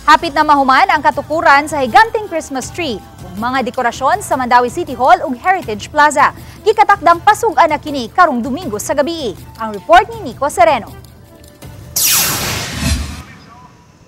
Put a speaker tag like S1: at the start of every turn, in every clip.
S1: Hapit na mahuman ang katukuran sa higanting Christmas tree ug mga dekorasyon sa Mandawi City Hall ug Heritage Plaza. Gikatakdang pasug-an na kini karong Domingo sa gabi. Ang report ni Nico Sereno.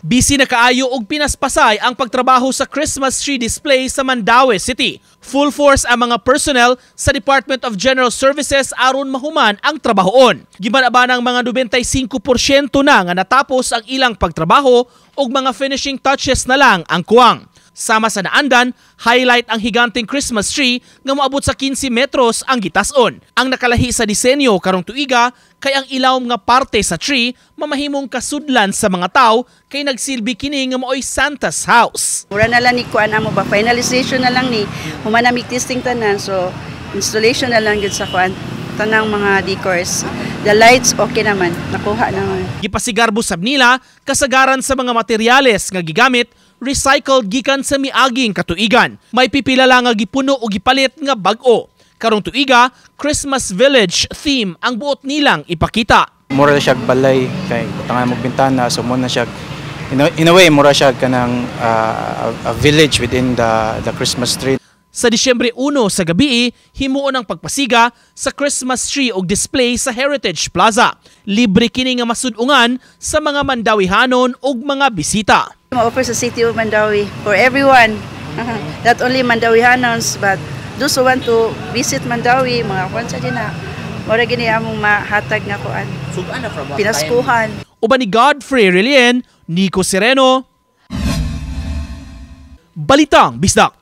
S2: Busy na kaayo og pinaspasay ang pagtrabaho sa Christmas tree display sa Mandawi City. Full force ang mga personnel sa Department of General Services aron mahuman ang trabahoon. Giban-aba ng mga 95% na nga natapos ang ilang pagtrabaho ug mga finishing touches na lang ang kuwang. Sama sa naandan, highlight ang higanting Christmas tree nga moabot sa 15 metros ang gitason. Ang nakalahi sa disenyo karong tuiga kay ang ilawom nga parte sa tree mamahimong kasudlan sa mga tao kay nagsilbi kini nga maoy Santa's house.
S3: Mura na lang ni kuan amo ba finalization na lang ni humanamig testing tanan, so installation na lang gid sa kuan tanang mga decors. The lights okay naman, nakuha naman.
S2: Gipasigar busab nila kasagaran sa mga materyales nga gigamit recycled gikan sa miaging katuigan. May pipila lang nga gipuno o gipalit nga bag-o. Karong tuiga, Christmas Village theme ang buot nilang ipakita.
S4: Mura siya balay kay tangan mo bintana, so mo na siya in a way mura siya kanang a village within the Christmas tree.
S2: Sa Disyembre 1 sa gabi, himuon ang pagpasiga sa Christmas tree og display sa Heritage Plaza. Libre kini nga masud-ungan sa mga Mandawihanon ug mga bisita.
S3: Ma-offer sa City of Mandawi for everyone. Not only Mandawihanons but those who want to visit Mandawi, mga kwan sa dina. Mura gini among mahatag nga kuan. Pinaskuhan.
S2: Uban ni Godfrey Relien, Nico Sereno, Balitang Bisdak.